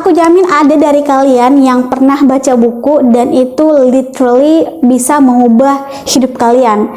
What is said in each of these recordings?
Aku jamin ada dari kalian yang pernah baca buku dan itu literally bisa mengubah hidup kalian.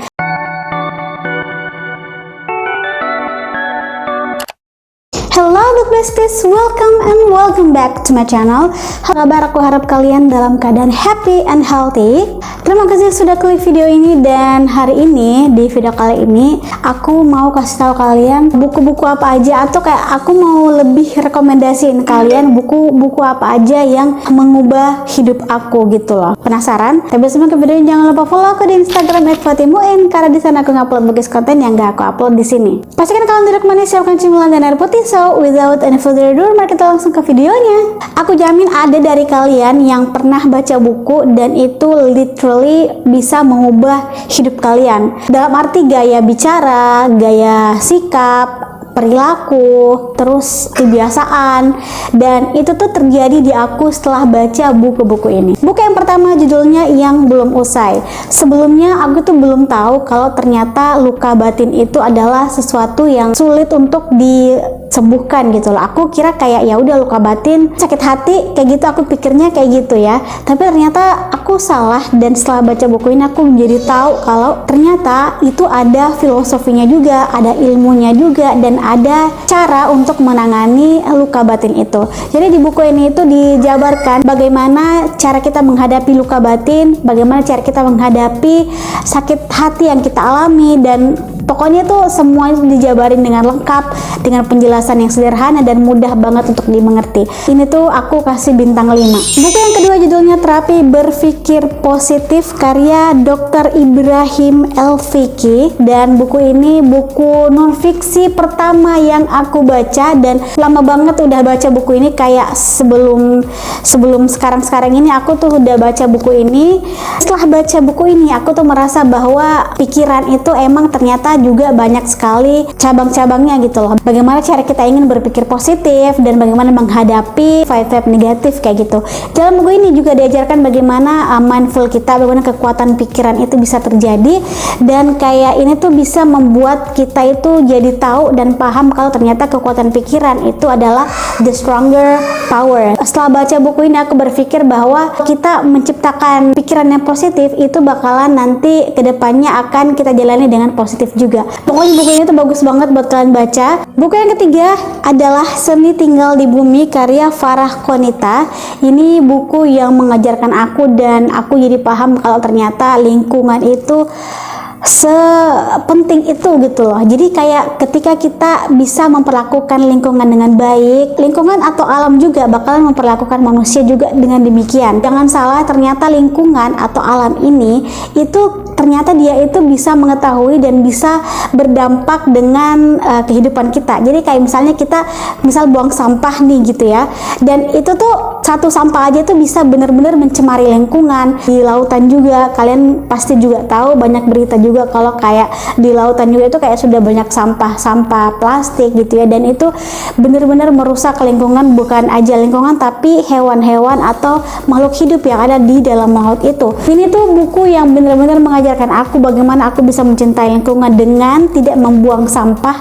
Hello Book Besties, welcome back to my channel. Apa kabar? Aku harap kalian dalam keadaan happy and healthy. Terima kasih sudah klik video ini, dan hari ini di video kali ini aku mau kasih tahu kalian buku-buku apa aja, atau kayak aku mau lebih rekomendasiin kalian buku-buku apa aja yang mengubah hidup aku gitu loh. Penasaran? Tapi sebelum ke video ini, jangan lupa follow aku di Instagram @fatimuin, karena di sana aku ngupload bagus konten yang gak aku upload di sini. Pastikan kalian duduk manis, siapkan cemilan dan air putih. So without any further ado, mari kita langsung ke videonya. Aku jamin ada dari kalian yang pernah baca buku dan itu literally bisa mengubah hidup kalian. Dalam arti gaya bicara, gaya sikap, perilaku, terus kebiasaan, dan itu tuh terjadi di aku setelah baca buku-buku ini. Buku yang pertama judulnya Yang Belum Usai. Sebelumnya aku tuh belum tahu kalau ternyata luka batin itu adalah sesuatu yang sulit untuk disembuhkan gitu loh. Aku kira kayak ya udah luka batin, sakit hati kayak gitu, aku pikirnya kayak gitu ya. Tapi ternyata aku salah, dan setelah baca buku ini aku menjadi tahu kalau ternyata itu ada filosofinya juga, ada ilmunya juga, dan ada cara untuk menangani luka batin itu. Jadi di buku ini itu dijabarkan bagaimana cara kita menghadapi luka batin, bagaimana cara kita menghadapi sakit hati yang kita alami, dan pokoknya tuh semuanya dijabarin dengan lengkap, dengan penjelasan yang sederhana dan mudah banget untuk dimengerti. Ini tuh aku kasih bintang 5. Buku yang kedua judulnya Terapi Berpikir Positif karya Dr. Ibrahim El-Fiqi, dan buku ini buku non-fiksi pertama yang aku baca, dan lama banget udah baca buku ini, kayak sebelum sekarang ini aku tuh udah baca buku ini. Setelah baca buku ini aku tuh merasa bahwa pikiran itu emang ternyata juga banyak sekali cabang-cabangnya gitu loh. Bagaimana cara kita ingin berpikir positif dan bagaimana menghadapi vibe negatif kayak gitu. Dalam buku ini juga diajarkan bagaimana mindful kita, bagaimana kekuatan pikiran itu bisa terjadi, dan kayak ini tuh bisa membuat kita itu jadi tahu dan paham kalau ternyata kekuatan pikiran itu adalah the stronger power. Setelah baca buku ini aku berpikir bahwa kita menciptakan pikiran yang positif itu bakalan nanti kedepannya akan kita jalani dengan positif juga. Pokoknya buku ini tuh bagus banget buat kalian baca. Buku yang ketiga adalah Seni Tinggal di Bumi karya Farah Konita. Ini buku yang mengajarkan aku, dan aku jadi paham kalau ternyata lingkungan itu sepenting itu gitu loh. Jadi kayak ketika kita bisa memperlakukan lingkungan dengan baik, lingkungan atau alam juga bakalan memperlakukan manusia juga dengan demikian. Jangan salah, ternyata lingkungan atau alam ini itu ternyata dia itu bisa mengetahui dan bisa berdampak dengan kehidupan kita. Jadi kayak misalnya kita buang sampah nih gitu ya, dan itu tuh satu sampah aja tuh bisa benar-benar mencemari lingkungan. Di lautan juga kalian pasti juga tahu, banyak berita juga kalau kayak di lautan juga itu kayak sudah banyak sampah plastik gitu ya, dan itu benar-benar merusak lingkungan, bukan aja lingkungan tapi hewan-hewan atau makhluk hidup yang ada di dalam laut itu. Ini tuh buku yang benar-benar mengajarkan aku bagaimana aku bisa mencintai lingkungan dengan tidak membuang sampah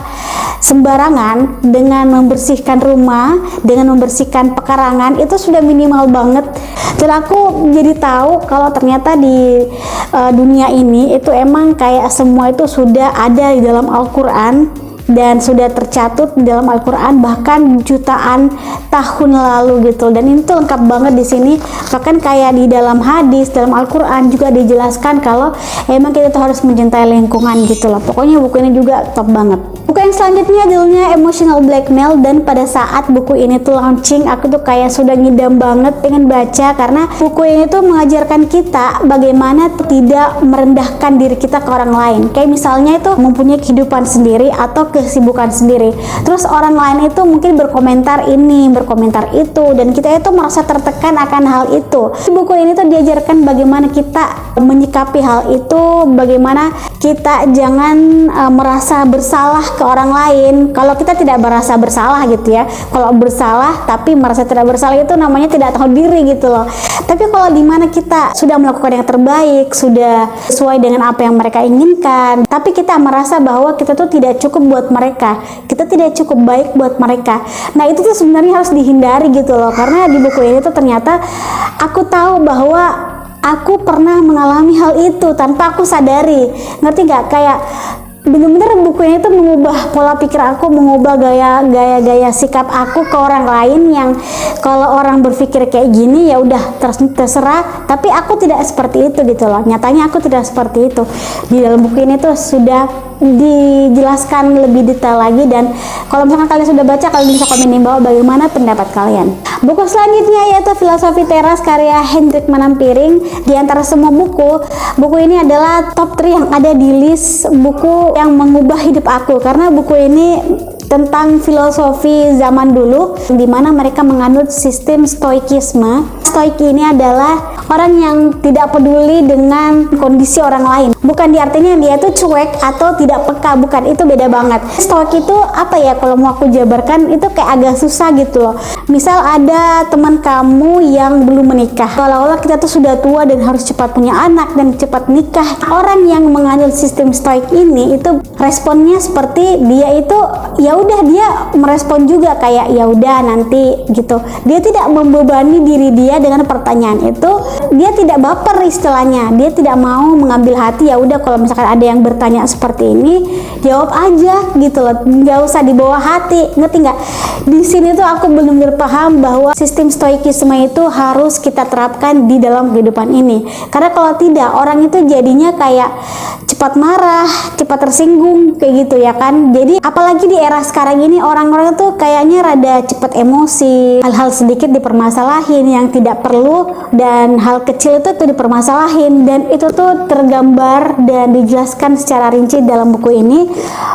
sembarangan, dengan membersihkan rumah, dengan membersihkan pekarangan. Itu sudah minimal banget, dan aku jadi tahu kalau ternyata di dunia ini itu emang kayak semua itu sudah ada di dalam Al-Quran, dan sudah tercatut di dalam Al-Quran bahkan jutaan tahun lalu gitu. Dan ini tuh lengkap banget di sini. Bahkan kayak di dalam hadis, dalam Al-Quran juga dijelaskan kalau emang kita tuh harus mencintai lingkungan gitu loh. Pokoknya buku ini juga top banget. Buku yang selanjutnya judulnya Emotional Blackmail, dan pada saat buku ini tuh launching aku tuh kayak sudah ngidam banget pengen baca, karena buku ini tuh mengajarkan kita bagaimana tidak merendahkan diri kita ke orang lain. Kayak misalnya itu mempunyai kehidupan sendiri atau kesibukan sendiri, terus orang lain itu mungkin berkomentar ini, berkomentar itu, dan kita itu merasa tertekan akan hal itu. Di buku ini tuh diajarkan bagaimana kita menyikapi hal itu, bagaimana kita jangan merasa bersalah ke orang lain kalau kita tidak merasa bersalah gitu ya. Kalau bersalah tapi merasa tidak bersalah itu namanya tidak tahu diri gitu loh. Tapi kalau dimana kita sudah melakukan yang terbaik, sudah sesuai dengan apa yang mereka inginkan, tapi kita merasa bahwa kita tuh tidak cukup buat buat mereka, kita tidak cukup baik buat mereka. Nah itu tuh sebenarnya harus dihindari gitu loh, karena di buku ini tuh ternyata aku tahu bahwa aku pernah mengalami hal itu tanpa aku sadari. Ngerti gak? Kayak bener-bener buku ini tuh mengubah pola pikir aku, mengubah gaya sikap aku ke orang lain, yang kalau orang berpikir kayak gini ya udah terserah, tapi aku tidak seperti itu gitu loh. Nyatanya aku tidak seperti itu. Di dalam buku ini tuh sudah dijelaskan lebih detail lagi, dan kalau misalkan kalian sudah baca, kalian bisa komen di bawah bagaimana pendapat kalian. Buku selanjutnya yaitu Filosofi Teras karya Hendrik Manampiring. Di antara semua buku ini adalah top 3 yang ada di list buku yang mengubah hidup aku, karena buku ini tentang filosofi zaman dulu di mana mereka menganut sistem stoikisme. Stoik ini adalah orang yang tidak peduli dengan kondisi orang lain. Bukan di artinya dia tuh cuek atau tidak peka, bukan, itu beda banget. Stoik itu apa ya, kalau mau aku jabarkan itu kayak agak susah gitu loh. Misal ada teman kamu yang belum menikah, seolah-olah kita tuh sudah tua dan harus cepat punya anak dan cepat nikah. Orang yang menganut sistem stoik ini itu responnya seperti dia itu ya udah, dia merespon juga kayak ya udah nanti gitu. Dia tidak membebani diri dia dengan pertanyaan itu. Dia tidak baper istilahnya. Dia tidak mau mengambil hati. Ya udah, kalau misalkan ada yang bertanya seperti ini, jawab aja gitu loh. Nggak usah dibawa hati. Ngerti nggak? Di sini tuh aku benar-benar paham bahwa sistem stoikisme itu harus kita terapkan di dalam kehidupan ini. Karena kalau tidak, orang itu jadinya kayak cepat marah, cepat tersinggung kayak gitu ya kan. Jadi apalagi di era sekarang ini, orang-orang tuh kayaknya rada cepat emosi, hal-hal sedikit dipermasalahin yang tidak perlu, dan hal kecil itu tuh dipermasalahin, dan itu tuh tergambar dan dijelaskan secara rinci dalam buku ini.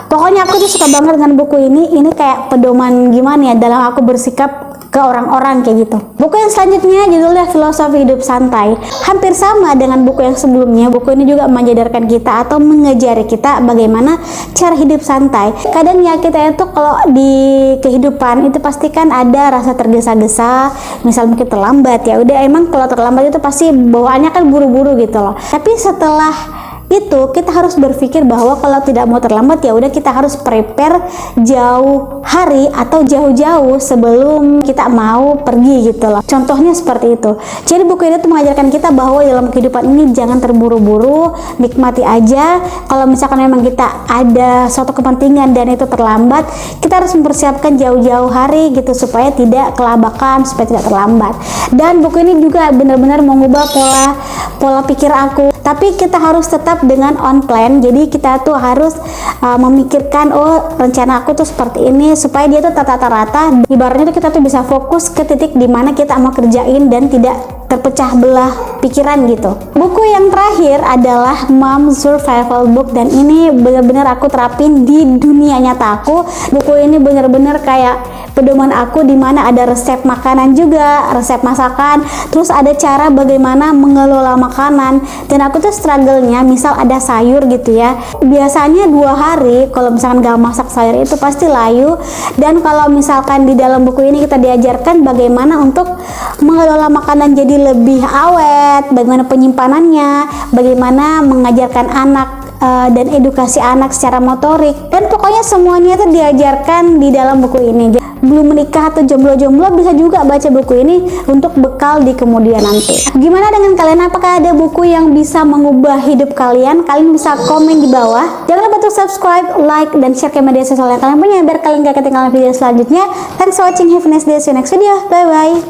Pokoknya aku tuh suka banget dengan buku ini kayak pedoman gimana ya dalam aku bersikap ke orang-orang kayak gitu. Buku yang selanjutnya judulnya Filosofi Hidup Santai. Hampir sama dengan buku yang sebelumnya, buku ini juga menyadarkan kita atau mengajari kita bagaimana cara hidup santai. Kadang ya kita itu kalau di kehidupan itu pasti kan ada rasa tergesa-gesa, misal mungkin terlambat, ya udah, emang kalau terlambat itu pasti bawaannya kan buru-buru gitu loh. Tapi setelah itu kita harus berpikir bahwa kalau tidak mau terlambat, ya udah kita harus prepare jauh hari atau jauh-jauh sebelum kita mau pergi gitu loh. Contohnya seperti itu. Jadi buku ini tuh mengajarkan kita bahwa dalam kehidupan ini jangan terburu-buru, nikmati aja. Kalau misalkan memang kita ada suatu kepentingan dan itu terlambat, kita harus mempersiapkan jauh-jauh hari gitu supaya tidak kelabakan, supaya tidak terlambat. Dan buku ini juga benar-benar mengubah pola pikir aku. Tapi kita harus tetap dengan on plan. Jadi kita tuh harus memikirkan, oh rencana aku tuh seperti ini, supaya dia tuh rata-rata. Ibaratnya tuh kita tuh bisa fokus ke titik dimana kita mau kerjain dan tidak terpecah belah pikiran gitu. Buku yang terakhir adalah Mom Survival Book, dan ini benar-benar aku terapin di dunia nyata aku. Buku ini benar-benar kayak pedoman aku, dimana ada resep makanan juga, resep masakan, terus ada cara bagaimana mengelola makanan. Dan aku tuh struggle-nya, misal ada sayur gitu ya, biasanya 2 hari kalau misalkan gak masak sayur itu pasti layu. Dan kalau misalkan di dalam buku ini kita diajarkan bagaimana untuk mengelola makanan jadi lebih awet, bagaimana penyimpanannya, bagaimana mengajarkan anak dan edukasi anak secara motorik, dan pokoknya semuanya itu diajarkan di dalam buku ini. Belum menikah atau jomblo-jomblo bisa juga baca buku ini untuk bekal di kemudian nanti. Gimana dengan kalian? Apakah ada buku yang bisa mengubah hidup kalian? Kalian bisa komen di bawah. Jangan lupa untuk subscribe, like, dan share ke media sosial yang kalian punya biar kalian gak ketinggalan video selanjutnya. Thanks for watching. Have a nice day. See you next video. Bye bye.